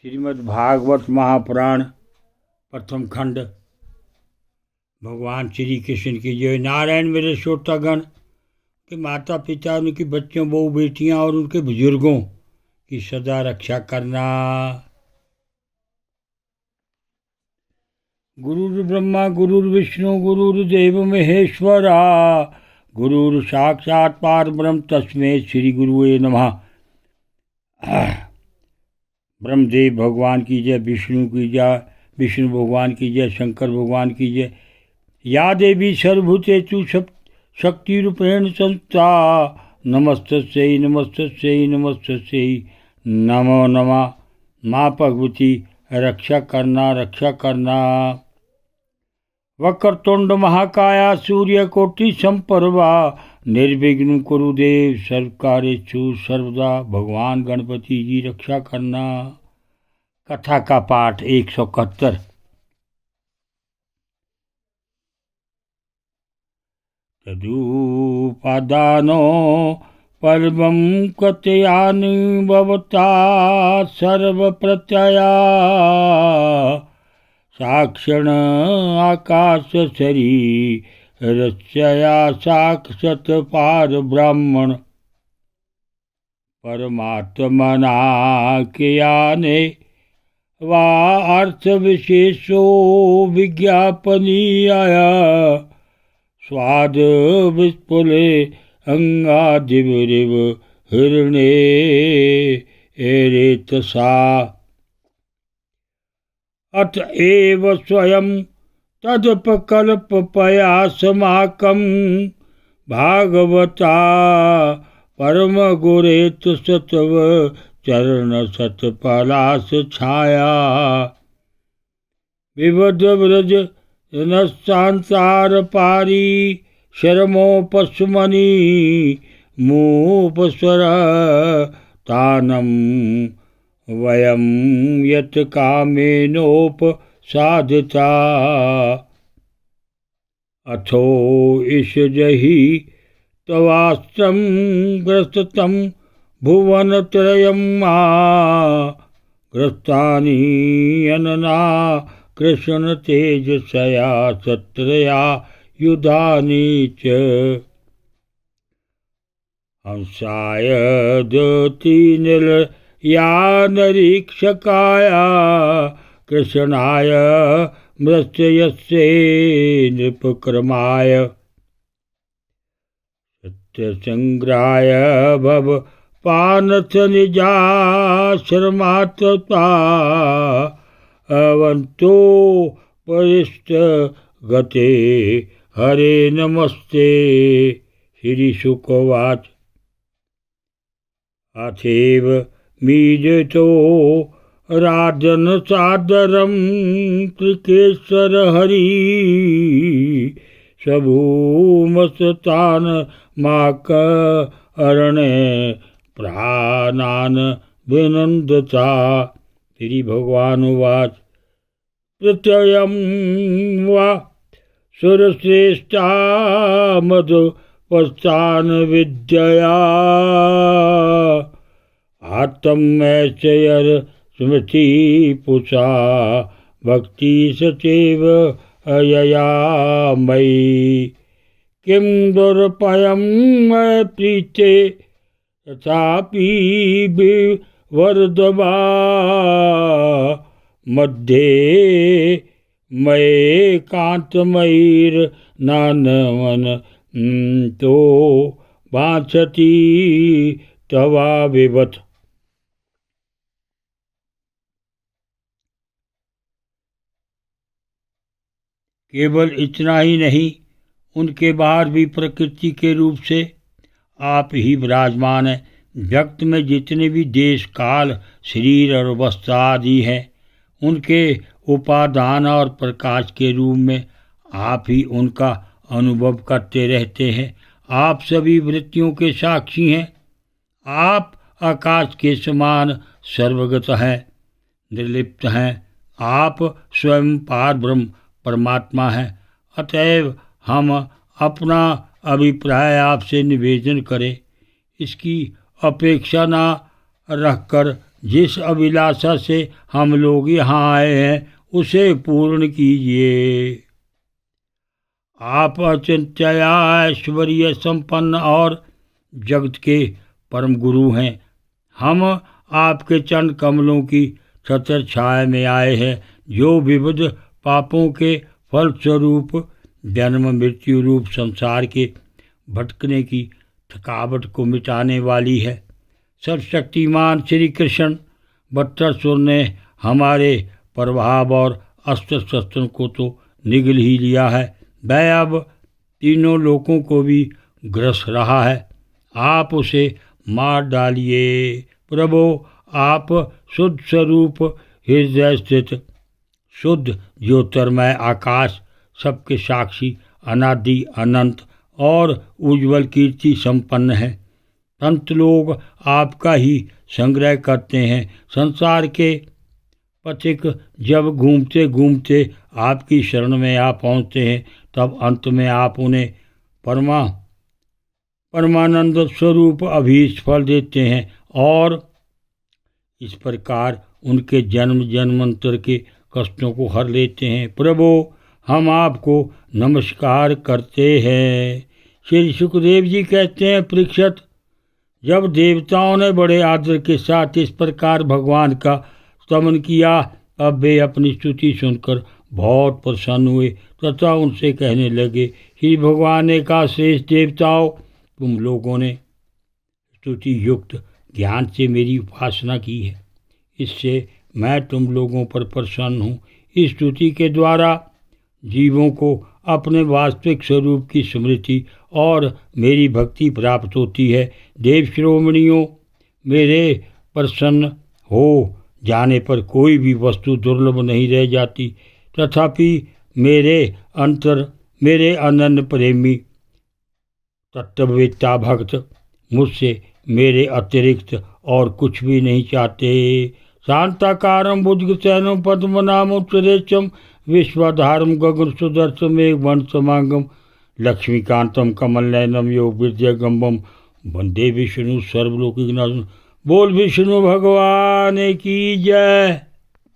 श्रीमद् भागवत महापुराण प्रथम खंड। भगवान श्री कृष्ण की जय। नारायण मेरे श्रोतागण के माता पिता, उनके बच्चों, बहू बेटियां और उनके बुजुर्गों की सदा रक्षा करना। गुरुर् ब्रह्मा गुरुर्विष्णु गुरुर्देव महेश्वरा, गुरुर् साक्षात् परब्रह्म तस्मै श्री गुरुवे नमः। ब्रह्मदेव भगवान की जय, विष्णु की जय, विष्णु भगवान की जय, शंकर भगवान की जय। या देवी सर्वभूतेषु शक्ति रूपेण संस्था, नमस्तस्यै नमस्तस्यै नमस्तस्यै नमो नमः। माँ भगवती रक्षा करना, रक्षा करना। वक्रतुंड महाकाया सूर्यकोटि संप्रभा, निर्विघ्नं कुरु देव सर्वकार्येषु सर्वदा। भगवान गणपति जी रक्षा करना। कथा का पाठ 171। तदुपादानो पर्वं कथयानि भवता सर्वप्रत्यया, साक्षण आकाश शरीरस्या साक्षात् पार ब्राह्मण परमात्मना ज्ञाने वा अर्थ विशेषो विज्ञापनीयाय, स्वाद विस्फुले अंगादिवरिव हिरणे एरेतसा। अत एव स्वयं तदपकल्पयासमाकं भागवता परम गुरेत सत्व चरण सतपलास छाया। विवद व्रज नस्तांसार पारी, शर्मोपस्मनि मूपस्वर तानम वयं यत् कामेनोपसादिता। अथो ईशजहि तवास्त्रं ग्रस्ततं भुवनत्रयं मा, ग्रस्तानि अनना कृष्ण तेजसया सत्रया युधानि च। हंसाय द्योतिनिलयानरीक्षकाय, कृष्णाय मृत्युयस्ये नृपक्रमाय, सत्यसंग्राय भव पानथ निजाश्रमात्ता, अवंतो परिष्ट गते हरे नमस्ते। श्री शुकोवाच। अथैव मीजतो राजन सादरं त्रिकेश्वर हरि, स्वभूमसतान माक अरणे प्राणान विनंदता। श्री भगवान उवाच। प्रत्ययं वा सुरश्रेष्ठा मधुपस्थान विद्यया, आत्मैश्चर्य स्मृति पुषा भक्ति सचैव अयया मयि। किं दुर्पयं मय प्रीते तथापि विवर्धवा, मध्ये मये कांतमयिर्नानवन तो वांछति तवा विवत। केवल इतना ही नहीं, उनके बाहर भी प्रकृति के रूप से आप ही विराजमान हैं। जगत में जितने भी देश, काल, शरीर और वस्त्र आदि हैं, उनके उपादान और प्रकाश के रूप में आप ही उनका अनुभव करते रहते हैं। आप सभी वृत्तियों के साक्षी हैं। आप आकाश के समान सर्वगत हैं, निर्लिप्त हैं। आप स्वयं पार ब्रह्म परमात्मा हैं। अतएव हम अपना अभिप्राय आपसे निवेदन करें, इसकी अपेक्षा न रखकर जिस अभिलाषा से हम लोग यहाँ आए हैं उसे पूर्ण कीजिए। आप अचिंत्य ऐश्वर्य संपन्न और जगत के परम गुरु हैं। हम आपके चरण कमलों की छत्र छाया में आए हैं, जो विविध पापों के फलस्वरूप जन्म मृत्यु रूप संसार के भटकने की थकावट को मिटाने वाली है। सर्वशक्तिमान श्री कृष्ण बट्टासुर ने हमारे प्रभाव और अस्त्र शस्त्रों को तो निगल ही लिया है, वह अब तीनों लोकों को भी ग्रस रहा है। आप उसे मार डालिए। प्रभु, आप शुद्ध स्वरूप हृदय स्थित शुद्ध ज्योतिर्मय आकाश, सबके साक्षी, अनादि अनंत और उज्ज्वल कीर्ति संपन्न है। संत लोग आपका ही संग्रह करते हैं। संसार के पथिक जब घूमते घूमते आपकी शरण में आ पहुँचते हैं, तब अंत में आप उन्हें परमानंद स्वरूप अभीष्ट फल देते हैं और इस प्रकार उनके जन्म जन्मांतर के कष्टों को हर लेते हैं। प्रभु, हम आपको नमस्कार करते हैं। श्री सुखदेव जी कहते हैं, परीक्षित, जब देवताओं ने बड़े आदर के साथ इस प्रकार भगवान का स्तमन किया, तब वे अपनी स्तुति सुनकर बहुत प्रसन्न हुए तथा उनसे कहने लगे, श्री भगवान ने कहा, श्रेष्ठ देवताओं, तुम लोगों ने स्तुति युक्त ज्ञान से मेरी उपासना की है, इससे मैं तुम लोगों पर प्रसन्न हूँ। इस स्तुति के द्वारा जीवों को अपने वास्तविक स्वरूप की स्मृति और मेरी भक्ति प्राप्त होती है। देव शिरोमणियों, मेरे प्रसन्न हो जाने पर कोई भी वस्तु दुर्लभ नहीं रह जाती, तथापि मेरे अनन्य प्रेमी तत्ववेत्ता भक्त मुझसे मेरे अतिरिक्त और कुछ भी नहीं चाहते। शांताकारम बुद्धिशयनम पद्मनाभम सुरेशम विश्वाधारम गगन सुदर्शम एक वंशमांगम लक्ष्मीकांतम कमलनयनम योग विद्यागम्बम वंदे विष्णु सर्वलोकिनाथम। बोल विष्णु भगवान की जय।